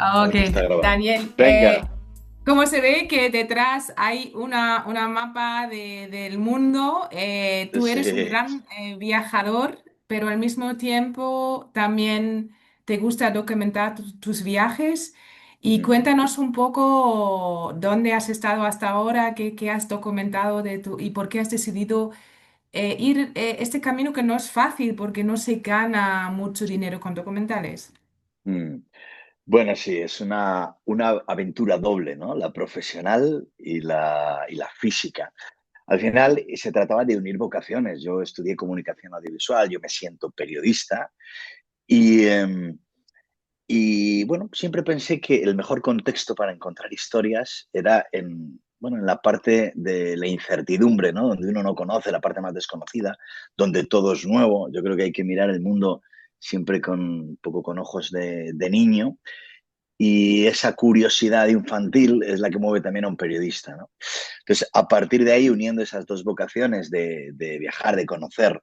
Ok, Aquí está grabando. Daniel, Venga. como se ve que detrás hay una mapa del mundo, tú eres un Sí. gran viajador, pero al mismo tiempo también te gusta documentar tus viajes. Y Ujú. cuéntanos un poco dónde has estado hasta ahora, qué has documentado de tu y por qué has decidido ir este camino que no es fácil porque no se gana mucho dinero con documentales. Mm. Bueno, sí, es una aventura doble, ¿no? La profesional y la física. Al final se trataba de unir vocaciones. Yo estudié comunicación audiovisual, yo me siento periodista y, bueno, siempre pensé que el mejor contexto para encontrar historias era bueno, en la parte de la incertidumbre, ¿no? Donde uno no conoce, la parte más desconocida, donde todo es nuevo. Yo creo que hay que mirar el mundo siempre con un poco con ojos de niño y esa curiosidad infantil es la que mueve también a un periodista, ¿no? Entonces, a partir de ahí, uniendo esas dos vocaciones de viajar, de conocer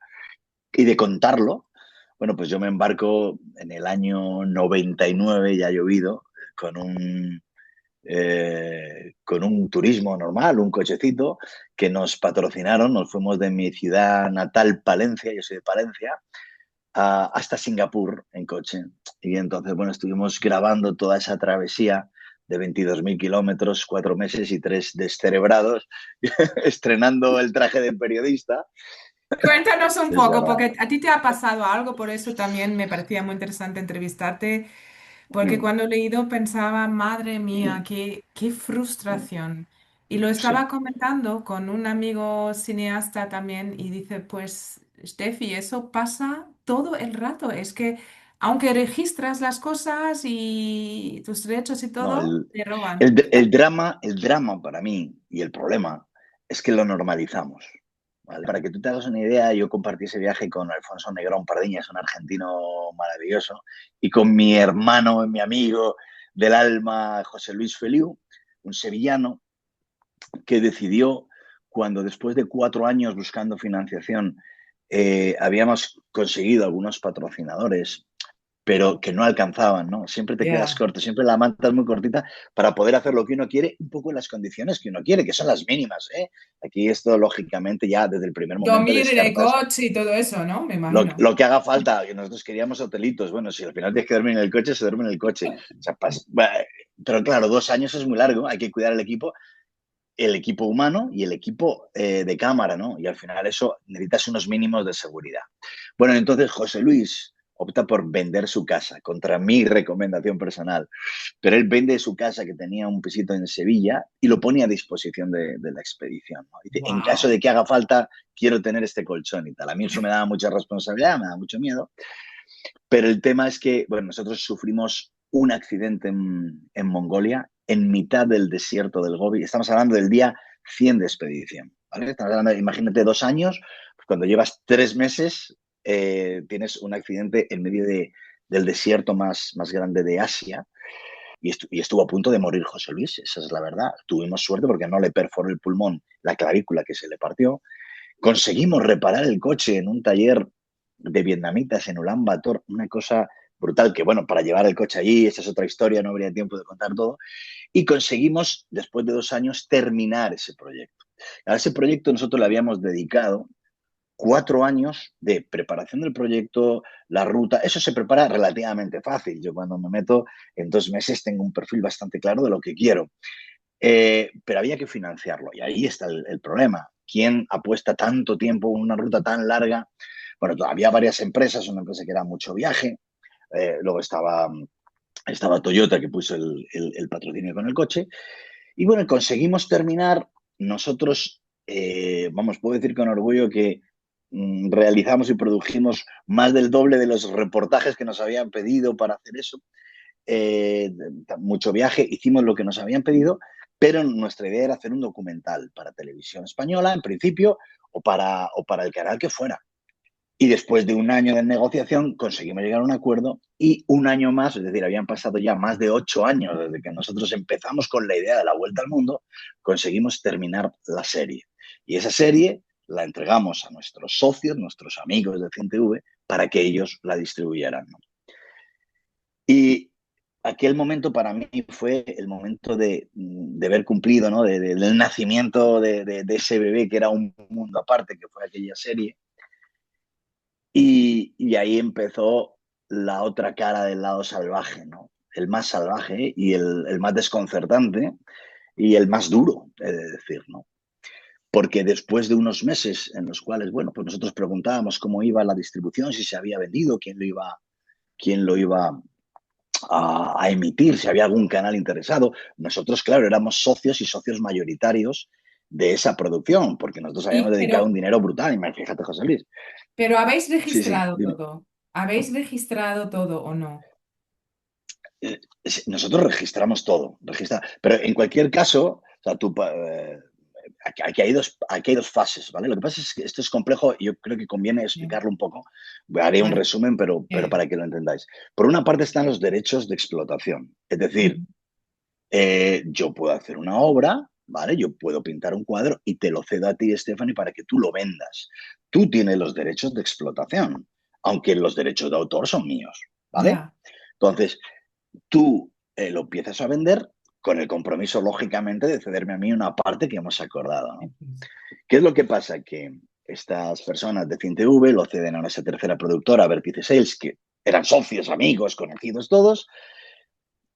y de contarlo, bueno, pues yo me embarco en el año 99, ya ha llovido, con un turismo normal, un cochecito que nos patrocinaron. Nos fuimos de mi ciudad natal, Palencia, yo soy de Palencia, hasta Singapur en coche. Y entonces, bueno, estuvimos grabando toda esa travesía de 22.000 kilómetros, 4 meses y 3 descerebrados, estrenando el traje de periodista. Cuéntanos un Es poco, verdad. porque a ti te ha pasado algo, por eso también me parecía muy interesante entrevistarte, porque Mm, cuando he leído pensaba, madre mía, qué frustración. Y lo sí. estaba comentando con un amigo cineasta también y dice, pues, Steffi, eso pasa todo el rato. Es que aunque registras las cosas y tus derechos y No, todo, te roban. el drama para mí y el problema es que lo normalizamos. ¿Vale? Para que tú te hagas una idea, yo compartí ese viaje con Alfonso Negrón Pardiñas, un argentino maravilloso, y con mi hermano, mi amigo del alma, José Luis Feliu, un sevillano que decidió, cuando después de 4 años buscando financiación, habíamos conseguido algunos patrocinadores pero que no alcanzaban, ¿no? Siempre te quedas Ya. corto, siempre la manta es muy cortita para poder hacer lo que uno quiere, un poco en las condiciones que uno quiere, que son las mínimas, ¿eh? Aquí esto, lógicamente, ya desde el primer momento Dormir en el descartas coche y todo eso, ¿no? Me lo, imagino. lo que haga falta, que nosotros queríamos hotelitos. Bueno, si al final tienes que dormir en el coche, se duerme en el coche. O sea, pero claro, 2 años es muy largo, hay que cuidar el equipo humano y el equipo de cámara, ¿no? Y al final eso necesitas unos mínimos de seguridad. Bueno, entonces José Luis opta por vender su casa contra mi recomendación personal, pero él vende su casa que tenía un pisito en Sevilla y lo pone a disposición de la expedición, ¿no? Dice, en caso Wow. de que haga falta, quiero tener este colchón y tal. A mí eso me daba mucha responsabilidad, me da mucho miedo, pero el tema es que, bueno, nosotros sufrimos un accidente en Mongolia, en mitad del desierto del Gobi. Estamos hablando del día 100 de expedición, ¿vale? Estamos hablando, imagínate, 2 años, pues cuando llevas 3 meses, tienes un accidente en medio del desierto más grande de Asia y estuvo a punto de morir José Luis, esa es la verdad. Tuvimos suerte porque no le perforó el pulmón, la clavícula que se le partió. Conseguimos reparar el coche en un taller de vietnamitas en Ulan Bator, una cosa brutal, que bueno, para llevar el coche allí, esa es otra historia, no habría tiempo de contar todo, y conseguimos, después de 2 años, terminar ese proyecto. A ese proyecto nosotros le habíamos dedicado 4 años de preparación del proyecto, la ruta, eso se prepara relativamente fácil. Yo cuando me meto en 2 meses tengo un perfil bastante claro de lo que quiero. Pero había que financiarlo y ahí está el problema. ¿Quién apuesta tanto tiempo en una ruta tan larga? Bueno, había varias empresas, una empresa que era Mucho Viaje, luego estaba Toyota que puso el patrocinio con el coche y bueno, conseguimos terminar. Nosotros, vamos, puedo decir con orgullo que realizamos y produjimos más del doble de los reportajes que nos habían pedido para hacer eso. eh, Mucho Viaje, hicimos lo que nos habían pedido, pero nuestra idea era hacer un documental para televisión española, en principio, o para el canal que fuera. Y después de un año de negociación conseguimos llegar a un acuerdo y un año más, es decir, habían pasado ya más de 8 años desde que nosotros empezamos con la idea de la vuelta al mundo, conseguimos terminar la serie. Y esa serie la entregamos a nuestros socios, nuestros amigos de CNTV, para que ellos la distribuyeran, ¿no? Y aquel momento para mí fue el momento de ver cumplido, ¿no? Del nacimiento de ese bebé que era un mundo aparte, que fue aquella serie. Y ahí empezó la otra cara del lado salvaje, ¿no? El más salvaje y el más desconcertante y el más duro, he de decir, ¿no? Porque después de unos meses en los cuales, bueno, pues nosotros preguntábamos cómo iba la distribución, si se había vendido, quién lo iba a emitir, si había algún canal interesado. Nosotros, claro, éramos socios y socios mayoritarios de esa producción, porque nosotros habíamos Y, dedicado un dinero brutal. Y fíjate, José Luis. pero ¿habéis Sí, sí, registrado dime. todo? ¿Habéis registrado todo o no? Nosotros registramos todo, pero en cualquier caso, o sea, aquí hay dos fases, ¿vale? Lo que pasa es que esto es complejo y yo creo que conviene Bien. explicarlo un poco. Haré un Vale. resumen, pero para que lo entendáis. Por una parte están los derechos de explotación, es decir, Ujú. yo puedo hacer una obra, ¿vale? Yo puedo pintar un cuadro y te lo cedo a ti, Stephanie, para que tú lo vendas. Tú tienes los derechos de explotación, aunque los derechos de autor son míos, ¿vale? Ya. Entonces, tú lo empiezas a vender con el compromiso, lógicamente, de cederme a mí una parte que hemos acordado, ¿no? ¿Qué es lo que pasa? Que estas personas de CinTV lo ceden a esa tercera productora, Vértice Sales, que eran socios, amigos, conocidos todos,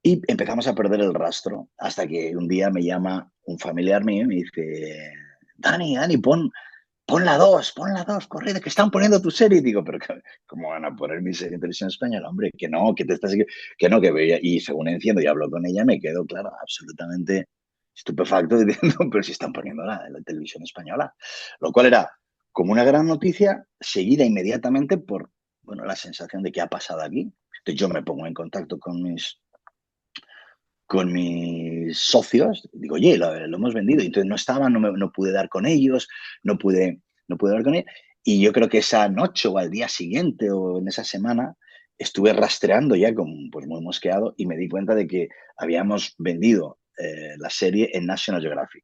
y empezamos a perder el rastro hasta que un día me llama un familiar mío y me dice, Dani, pon la dos, corre, que están poniendo tu serie. Y digo, pero ¿cómo van a poner mi serie en televisión española? Hombre, que no, que te estás... Que no, que veía. Y según enciendo y hablo con ella, me quedo, claro, absolutamente estupefacto diciendo, pero si están poniendo la televisión española. Lo cual era como una gran noticia, seguida inmediatamente por, bueno, la sensación de qué ha pasado aquí. Entonces yo me pongo en contacto con mis socios, digo, oye, lo hemos vendido. Y entonces no estaban, no pude dar con ellos, no pude dar con ellos. Y yo creo que esa noche o al día siguiente o en esa semana estuve rastreando ya como pues muy mosqueado y me di cuenta de que habíamos vendido la serie en National Geographic.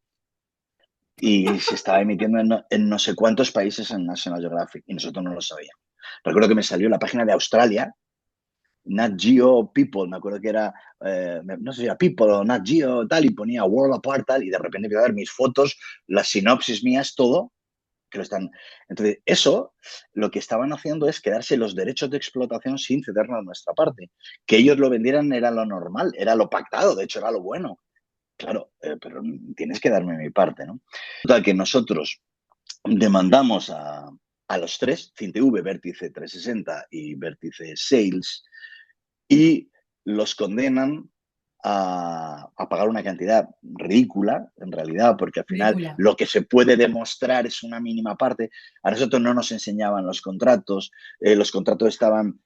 Y se estaba emitiendo en no sé cuántos países en National Geographic y nosotros no lo sabíamos. Recuerdo que me salió la página de Australia, Nat Geo People, me acuerdo que era, no sé si era People o Nat Geo, tal, y ponía World Apart, tal, y de repente empezó a ver mis fotos, las sinopsis mías, todo, que lo están... Entonces, eso, lo que estaban haciendo es quedarse los derechos de explotación sin cedernos nuestra parte. Que ellos lo vendieran era lo normal, era lo pactado, de hecho era lo bueno. Claro, pero tienes que darme mi parte, ¿no? Total, que nosotros demandamos a los tres, CinTV, Vértice 360 y Vértice Sales, y los condenan a pagar una cantidad ridícula, en realidad, porque al final Película. lo que se puede demostrar es una mínima parte. A nosotros no nos enseñaban los contratos estaban,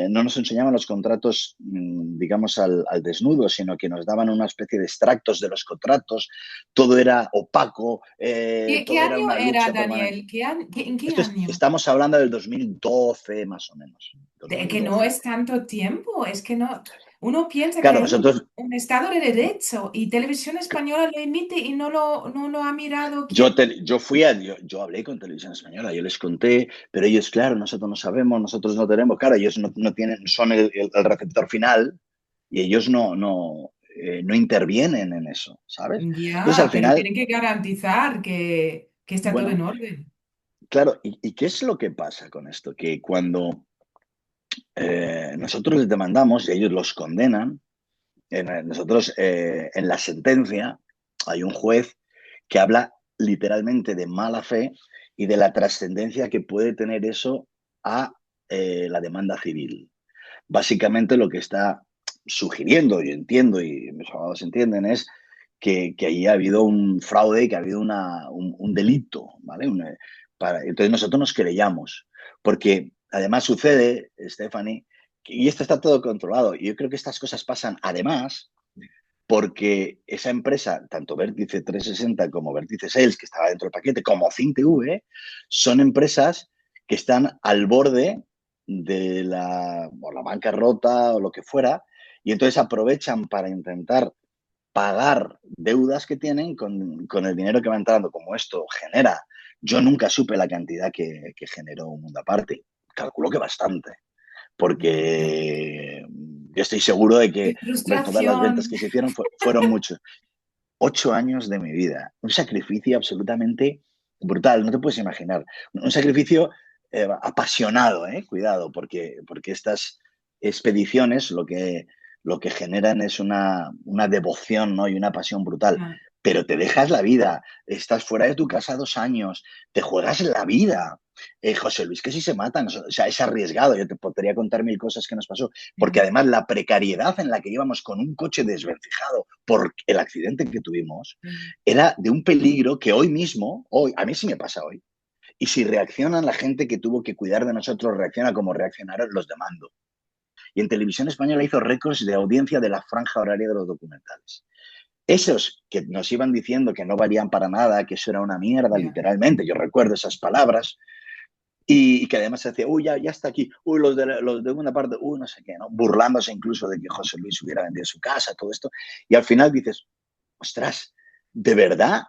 no nos enseñaban los contratos, digamos, al desnudo, sino que nos daban una especie de extractos de los contratos, todo era opaco, ¿Qué todo era año una era, lucha permanente. Daniel? ¿En qué Esto año? estamos hablando del 2012, más o menos, Que no 2012. es tanto tiempo, es que no. Uno piensa que Claro, hay nosotros un Estado de Derecho y Televisión Española lo emite y no lo ha mirado Yo, quién. te- yo fui a, yo hablé con Televisión Española, yo les conté, pero ellos, claro, nosotros no sabemos, nosotros no tenemos, claro, ellos no tienen, son el receptor final y ellos no intervienen en eso, ¿sabes? Entonces, Ya, al pero final, tienen que garantizar que está todo en bueno, orden. claro, ¿y qué es lo que pasa con esto? Que cuando nosotros les demandamos y ellos los condenan, nosotros en la sentencia hay un juez que habla literalmente de mala fe y de la trascendencia que puede tener eso a la demanda civil. Básicamente lo que está sugiriendo, yo entiendo y mis abogados entienden, es que ahí ha habido un fraude, que ha habido un delito, ¿vale? Entonces nosotros nos querellamos, porque además sucede, Stephanie, y esto está todo controlado. Y yo creo que estas cosas pasan además porque esa empresa, tanto Vértice 360 como Vértice Sales, que estaba dentro del paquete, como CinTV, son empresas que están al borde de la bancarrota o lo que fuera, y entonces aprovechan para intentar pagar deudas que tienen con el dinero que va entrando, como esto genera. Yo nunca supe la cantidad que generó un mundo aparte. Calculo que bastante Ya. porque Yo estoy seguro de Qué que, hombre, todas las ventas frustración. que se hicieron fueron muchos. 8 años de mi vida, un sacrificio absolutamente brutal, no te puedes imaginar. Un sacrificio apasionado, cuidado, porque estas expediciones lo que generan es una devoción, ¿no? Y una pasión brutal. Ah, Pero te dejas la vida, estás fuera de tu casa 2 años, te juegas la vida. José Luis, que si se matan, o sea, es arriesgado. Yo te podría contar mil cosas que nos pasó, porque ya, además la precariedad en la que íbamos con un coche desvencijado por el accidente que tuvimos ya, era de un peligro que hoy mismo, hoy, a mí sí me pasa hoy. Y si reaccionan la gente que tuvo que cuidar de nosotros, reacciona como reaccionaron, los demando. Y en Televisión Española hizo récords de audiencia de la franja horaria de los documentales. Esos que nos iban diciendo que no valían para nada, que eso era una mierda, ya. literalmente, yo recuerdo esas palabras, y que además se decía, uy, ya está aquí, uy, los de una parte, uy, no sé qué, ¿no? Burlándose incluso de que José Luis hubiera vendido su casa, todo esto. Y al final dices, ostras, ¿de verdad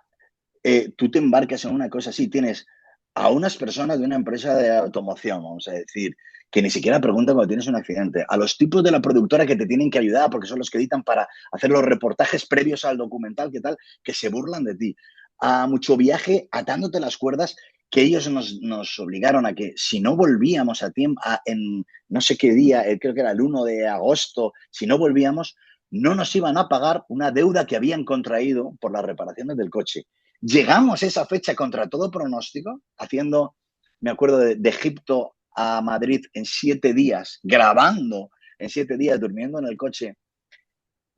tú te embarcas en una cosa así? Tienes a unas personas de una empresa de automoción, vamos a decir, que ni siquiera preguntan cuando tienes un accidente, a los tipos de la productora que te tienen que ayudar porque son los que editan para hacer los reportajes previos al documental, ¿qué tal? Que se burlan de ti. A mucho viaje atándote las cuerdas, que ellos nos obligaron a que si no volvíamos a tiempo, en no sé qué día, creo que era el 1 de agosto, si no volvíamos, no nos iban a pagar una deuda que habían contraído por las reparaciones del coche. Llegamos a esa fecha contra todo pronóstico, haciendo, me acuerdo, de Egipto a Madrid en 7 días, grabando en 7 días, durmiendo en el coche.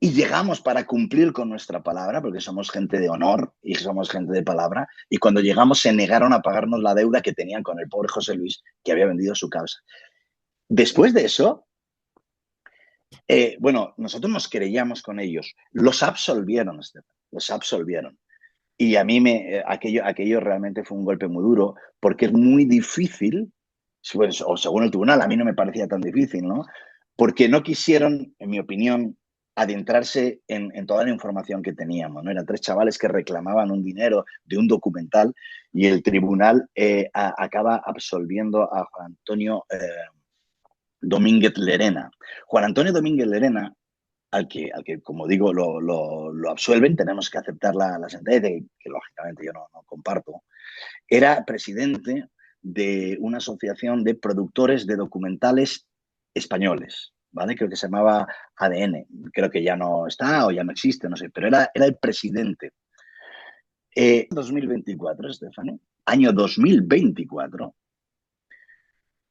Y llegamos para cumplir con nuestra palabra, porque somos gente de honor y somos gente de palabra. Y cuando llegamos se negaron a pagarnos la deuda que tenían con el pobre José Luis, que había vendido su causa. Después de eso, bueno, nosotros nos querellamos con ellos. Los absolvieron, Estefan, los absolvieron. Y a mí aquello realmente fue un golpe muy duro, porque es muy difícil, pues, o según el tribunal, a mí no me parecía tan difícil, ¿no? Porque no quisieron, en mi opinión, adentrarse en toda la información que teníamos, ¿no? Eran tres chavales que reclamaban un dinero de un documental y el tribunal acaba absolviendo a Juan Antonio Domínguez Lerena. Juan Antonio Domínguez Lerena, al que, como digo, lo absuelven, tenemos que aceptar la sentencia, que lógicamente yo no comparto. Era presidente de una asociación de productores de documentales españoles, ¿vale? Creo que se llamaba ADN, creo que ya no está o ya no existe, no sé, pero era el presidente. 2024, Estefano, año 2024,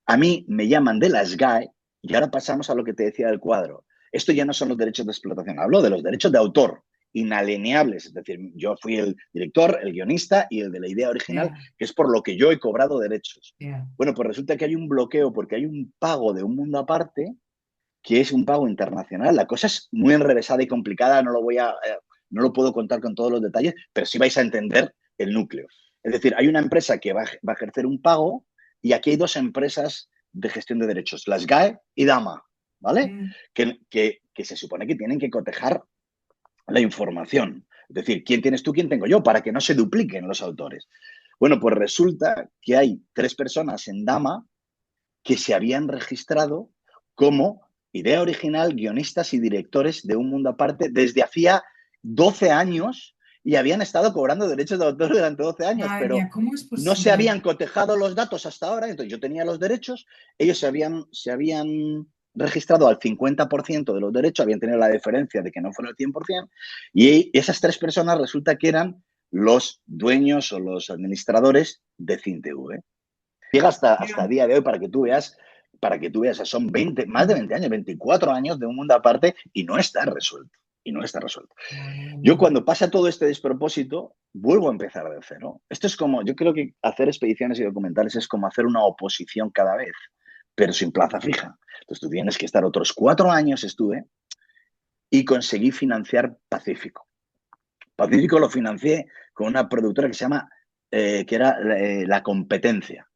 a mí me llaman de la SGAE y ahora pasamos a lo que te decía del cuadro. Esto ya no son los derechos de explotación, hablo de los derechos de autor, inalienables. Es decir, yo fui el director, el guionista y el de la idea original, Ya, que es por lo que yo he cobrado derechos. ya. Bueno, pues resulta que hay un bloqueo porque hay un pago de un mundo aparte, que es un pago internacional. La cosa es muy enrevesada y complicada, no lo puedo contar con todos los detalles, pero sí vais a entender el núcleo. Es decir, hay una empresa que va a ejercer un pago y aquí hay dos empresas de gestión de derechos, las GAE y DAMA, ¿vale? Mm, Que se supone que tienen que cotejar la información. Es decir, ¿quién tienes tú, quién tengo yo? Para que no se dupliquen los autores. Bueno, pues resulta que hay 3 personas en DAMA que se habían registrado como idea original, guionistas y directores de Un Mundo Aparte desde hacía 12 años y habían estado cobrando derechos de autor durante 12 años, pero vaya, ¿cómo es no se posible? habían cotejado los datos hasta ahora. Entonces yo tenía los derechos, ellos se habían registrado al 50% de los derechos, habían tenido la deferencia de que no fuera el 100%, y esas 3 personas resulta que eran los dueños o los administradores de CinTV. Llega hasta el Ya, día de hoy para que tú veas, son más de 20 años, 24 años de Un Mundo Aparte y no está resuelto. Y no está resuelto. madre Yo mía. cuando pasa todo este despropósito, vuelvo a empezar de cero. Esto es como, yo creo que hacer expediciones y documentales es como hacer una oposición cada vez, pero sin plaza fija. Entonces tú tienes que estar otros 4 años, estuve, y conseguí financiar Pacífico. Pacífico lo financié con una productora que se llama, que era La Competencia,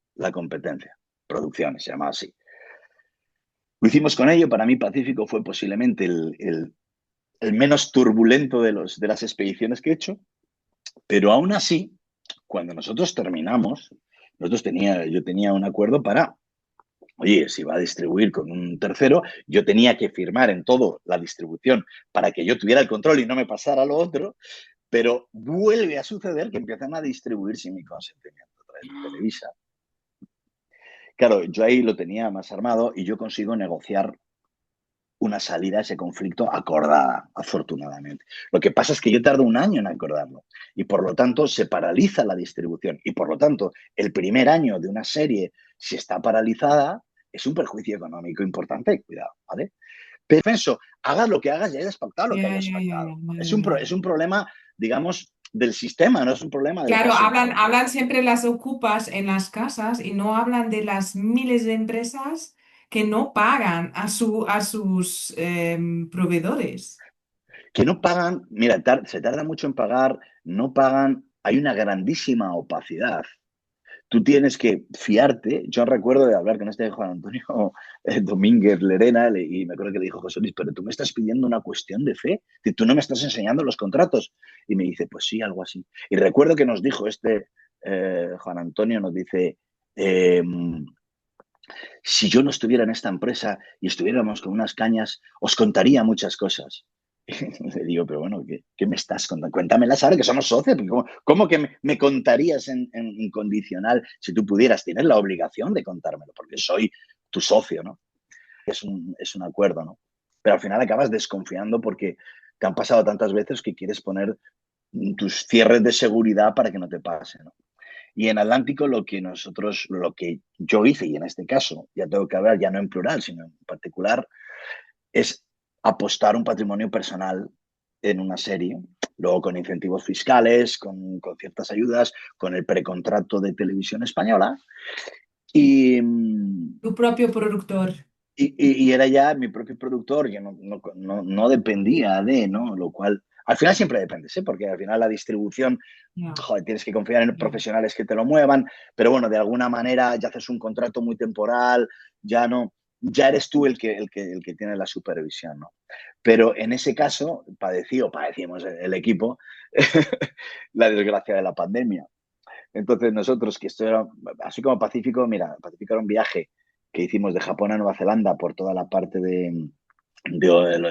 Producciones, se llamaba así. Lo hicimos con ello, para mí Pacífico fue posiblemente el menos turbulento de las expediciones que he hecho, pero aún así, cuando nosotros terminamos, yo tenía un acuerdo para oye, si va a distribuir con un tercero, yo tenía que firmar en todo la distribución para que yo tuviera el control y no me pasara lo otro, pero vuelve a suceder que empiezan a distribuir sin mi consentimiento a través de Televisa. Claro, yo ahí lo tenía más armado y yo consigo negociar una salida a ese conflicto acordada, afortunadamente. Lo que pasa es que yo tardo un año en acordarlo y por lo tanto se paraliza la distribución y por lo tanto el primer año de una serie, si está paralizada, es un perjuicio económico importante, cuidado, ¿vale? Pero pienso, hagas lo que hagas, ya hayas pactado lo que Ya, hayas ya, ya, pactado. ya, vale, Es vale. un problema, digamos, del sistema, no es un problema del Claro, caso en concreto. hablan siempre las ocupas en las casas y no hablan de las miles de empresas que no pagan a sus proveedores. Que no pagan, mira, se tarda mucho en pagar, no pagan, hay una grandísima opacidad. Tú tienes que fiarte. Yo recuerdo de hablar con este Juan Antonio Domínguez Lerena y me acuerdo que le dijo José Luis, pero tú me estás pidiendo una cuestión de fe, que tú no me estás enseñando los contratos. Y me dice, pues sí, algo así. Y recuerdo que nos dijo Juan Antonio, nos dice, eh, si yo no estuviera en esta empresa y estuviéramos con unas cañas, os contaría muchas cosas. Le digo, pero bueno, ¿qué me estás contando? Cuéntamelas ahora que somos socios. ¿Cómo que me contarías en incondicional si tú pudieras? Tienes la obligación de contármelo porque soy tu socio, ¿no? Es un acuerdo, ¿no? Pero al final acabas desconfiando porque te han pasado tantas veces que quieres poner tus cierres de seguridad para que no te pase, ¿no? Y en Atlántico lo que yo hice, y en este caso ya tengo que hablar ya no en plural, sino en particular, es apostar un patrimonio personal en una serie, luego con incentivos fiscales, con ciertas ayudas, con el precontrato de televisión española, y, Tu propio productor. y era ya mi propio productor, yo no dependía de, ¿no? Lo cual, al final siempre dependes, ¿eh? Porque al final la distribución Ya, joder, tienes que confiar en ya. profesionales que te lo muevan, pero bueno, de alguna manera ya haces un contrato muy temporal, ya no, ya eres tú el que tiene la supervisión, ¿no? Pero en ese caso padecimos el equipo la desgracia de la pandemia. Entonces nosotros, que esto era, así como Pacífico, mira, Pacífico era un viaje que hicimos de Japón a Nueva Zelanda por toda la parte del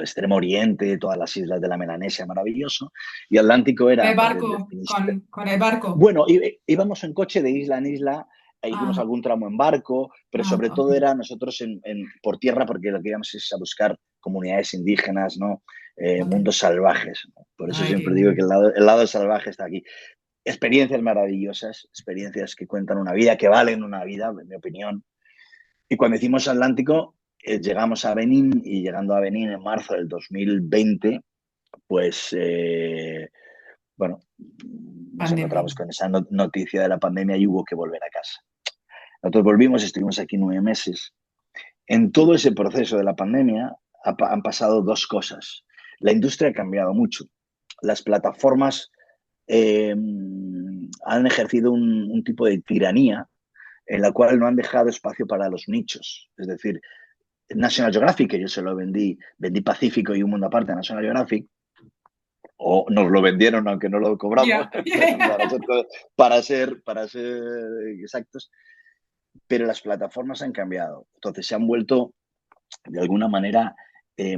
extremo oriente, todas las islas de la Melanesia, maravilloso, y Atlántico era El de barco, Finisterre. con el barco. Bueno, íbamos en coche de isla en isla, e hicimos Ah, algún tramo en barco, pero ah, sobre ok. todo era nosotros por tierra porque lo que íbamos es a buscar comunidades indígenas, ¿no? Ok. Mundos salvajes, ¿no? Por eso Ay, qué siempre digo que bueno. el lado salvaje está aquí. Experiencias maravillosas, experiencias que cuentan una vida, que valen una vida, en mi opinión. Y cuando hicimos Atlántico, llegamos a Benín y llegando a Benín en marzo del 2020, pues bueno, nos Pandemia. encontramos con esa noticia de la pandemia y hubo que volver a casa. Nosotros volvimos, estuvimos aquí 9 meses. En todo ese proceso de la pandemia han pasado dos cosas. La industria ha cambiado mucho. Las plataformas han ejercido un tipo de tiranía en la cual no han dejado espacio para los nichos. Es decir, National Geographic, que yo se lo vendí Pacífico y Un Mundo Aparte a National Geographic, o nos lo vendieron aunque no lo cobramos, Ya. para ser exactos, pero las plataformas han cambiado. Entonces se han vuelto de alguna manera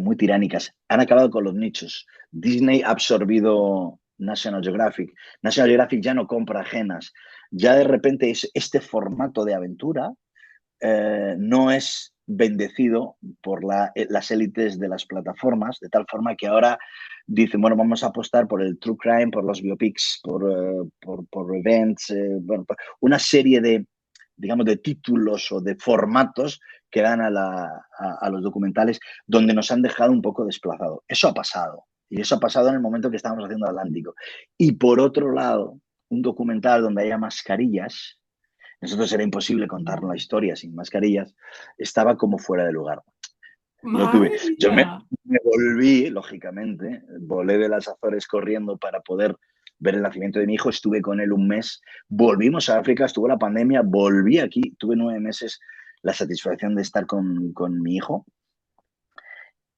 muy tiránicas. Han acabado con los nichos. Disney ha absorbido National Geographic. National Geographic ya no compra ajenas. Ya de repente este formato de aventura no es bendecido por las élites de las plataformas, de tal forma que ahora dicen, bueno, vamos a apostar por el true crime, por los biopics, por events, bueno, por una serie de, digamos, de títulos o de formatos que dan a los documentales donde nos han dejado un poco desplazado. Eso ha pasado. Y eso ha pasado en el momento que estábamos haciendo Atlántico. Y por otro lado, un documental donde haya mascarillas, nosotros era imposible contar la historia sin mascarillas, estaba como fuera de lugar. No tuve. Madre mía. Me volví, lógicamente, volé de las Azores corriendo para poder ver el nacimiento de mi hijo, estuve con él un mes, volvimos a África, estuvo la pandemia, volví aquí, tuve 9 meses la satisfacción de estar con mi hijo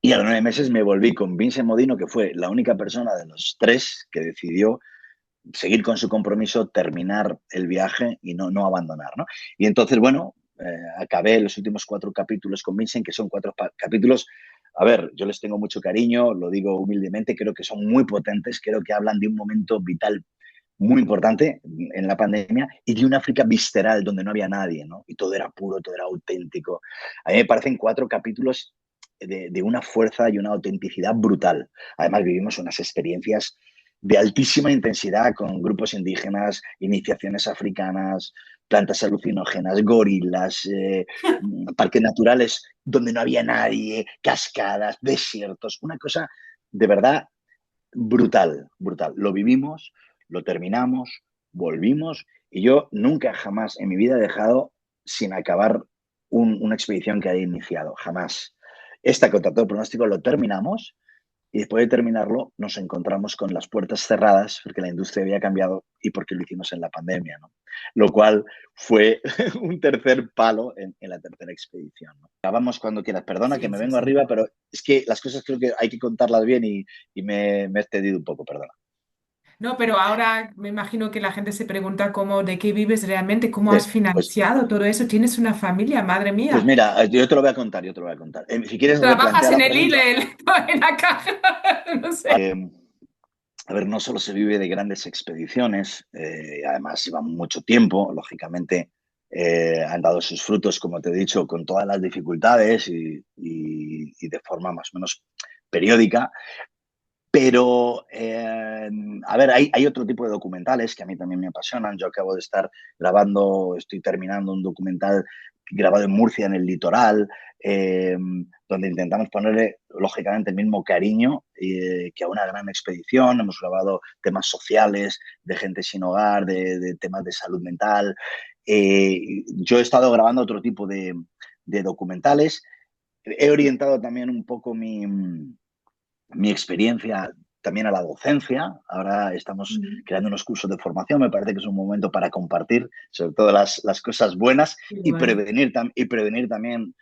y a los 9 meses me volví con Vincent Modino, que fue la única persona de los tres que decidió seguir con su compromiso, terminar el viaje y no abandonar, ¿no? Y entonces, bueno, acabé los últimos 4 capítulos con Vincent, que son 4 capítulos. A ver, yo les tengo mucho cariño, lo digo humildemente, creo que son muy potentes, creo que hablan de un momento vital muy importante en la pandemia y de un África visceral donde no había nadie, ¿no? Y todo era puro, todo era auténtico. A mí me parecen 4 capítulos de una fuerza y una autenticidad brutal. Además, vivimos unas experiencias de altísima intensidad con grupos indígenas, iniciaciones africanas, plantas alucinógenas, gorilas, parques naturales donde no había nadie, cascadas, desiertos, una cosa de verdad brutal, brutal. Lo vivimos, lo terminamos, volvimos y yo nunca jamás en mi vida he dejado sin acabar una expedición que haya iniciado, jamás. Esta contra todo pronóstico lo terminamos y después de terminarlo nos encontramos con las puertas cerradas porque la industria había cambiado y porque lo hicimos en la pandemia, ¿no? Lo cual fue un tercer palo en la tercera expedición, ¿no? Acabamos cuando quieras. Perdona que Sí, me sí, vengo sí. arriba, pero es que las cosas creo que hay que contarlas bien y me he excedido un poco, perdona. No, pero ahora me imagino que la gente se pregunta cómo, de qué vives realmente, cómo Sí, has pues, financiado todo eso. Tienes una familia, madre pues mía. mira, yo te lo voy a contar, yo te lo voy a contar. Si quieres ¿Trabajas replantear en la el pregunta. ILE, en la caja? No sé. A ver, no solo se vive de grandes expediciones, además llevan mucho tiempo, lógicamente han dado sus frutos, como te he dicho, con todas las dificultades y de forma más o menos periódica. Pero, a ver, hay otro tipo de documentales que a mí también me apasionan. Yo acabo de estar grabando, estoy terminando un documental grabado en Murcia, en el litoral, eh, donde intentamos ponerle, lógicamente, el mismo cariño que a una gran expedición. Hemos grabado temas sociales, de gente sin hogar, de temas de salud mental. Yo he estado grabando otro tipo de documentales. He orientado también un poco mi experiencia también a la docencia. Ahora estamos Mm, creando unos cursos de formación. Me parece que es un momento para compartir, sobre todo las cosas buenas qué y guay. prevenir también,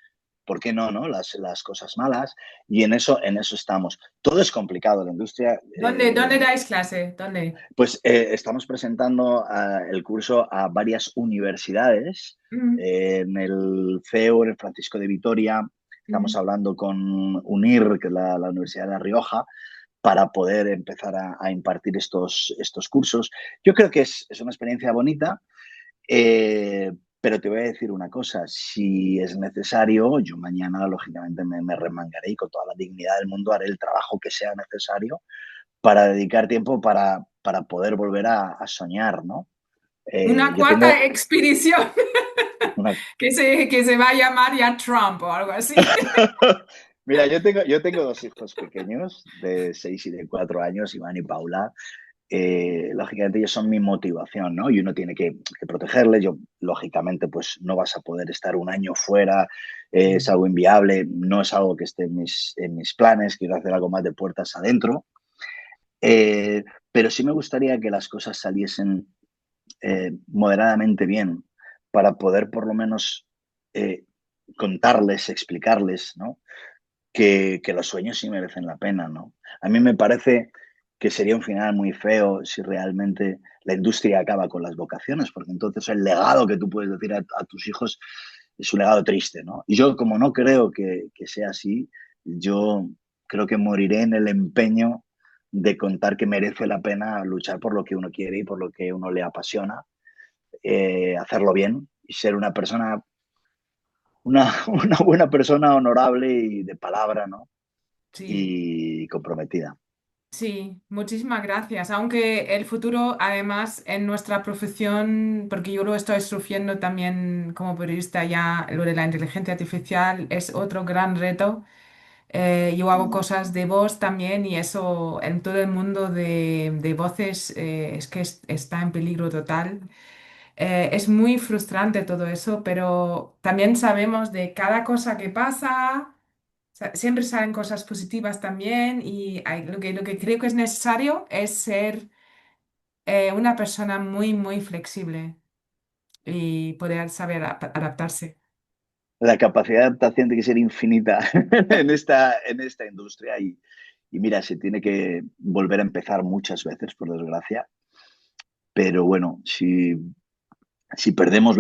¿por qué no, no? Las cosas malas. Y en eso estamos. Todo es complicado. La industria, ¿Dónde dais clase? ¿Dónde? pues estamos presentando el curso a varias universidades. Mm, En el CEU, en el Francisco de Vitoria, estamos mm. hablando con UNIR, que es la Universidad de La Rioja, para poder empezar a impartir estos cursos. Yo creo que es una experiencia bonita, eh, pero te voy a decir una cosa, si es necesario, yo mañana lógicamente me remangaré y con toda la dignidad del mundo haré el trabajo que sea necesario para dedicar tiempo para poder volver a soñar, ¿no? Una Yo cuarta tengo expedición una... que se va a llamar ya Trump o algo así. Mira, yo tengo 2 hijos pequeños de 6 y de 4 años, Iván y Paula. Lógicamente ellos son mi motivación, ¿no? Y uno tiene que protegerles. Yo, lógicamente, pues no vas a poder estar un año fuera, es algo inviable, no es algo que esté en mis planes, quiero hacer algo más de puertas adentro. Eh, pero sí me gustaría que las cosas saliesen moderadamente bien para poder por lo menos eh, contarles, explicarles, ¿no? Que los sueños sí merecen la pena, ¿no? A mí me parece que sería un final muy feo si realmente la industria acaba con las vocaciones, porque entonces el legado que tú puedes decir a tus hijos es un legado triste, ¿no? Y yo, como no creo que sea así, yo creo que moriré en el empeño de contar que merece la pena luchar por lo que uno quiere y por lo que uno le apasiona, hacerlo bien y ser una buena persona honorable y de palabra, ¿no? Sí. Y comprometida. Sí, muchísimas gracias. Aunque el futuro, además, en nuestra profesión, porque yo lo estoy sufriendo también como periodista ya, lo de la inteligencia artificial es otro gran reto. Yo hago Mm. cosas de voz también y eso en todo el mundo de voces es que está en peligro total. Es muy frustrante todo eso, pero también sabemos de cada cosa que pasa. Siempre salen cosas positivas también y lo que creo que es necesario es ser una persona muy, muy flexible y poder saber adaptarse. La capacidad de adaptación tiene que ser infinita en esta industria y mira, se tiene que volver a empezar muchas veces, por desgracia, pero bueno, si perdemos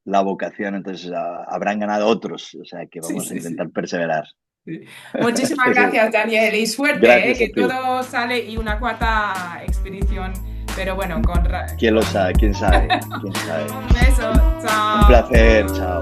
la vocación, entonces habrán ganado otros, o sea que Sí, vamos a sí, sí. intentar perseverar. Sí. Muchísimas gracias, Daniel, y suerte, Gracias a que ti. todo sale y una cuarta expedición, pero bueno, con, ¿Quién lo sabe? ¿Quién sabe? ¿Quién sabe? un beso, Un chao. placer, chao.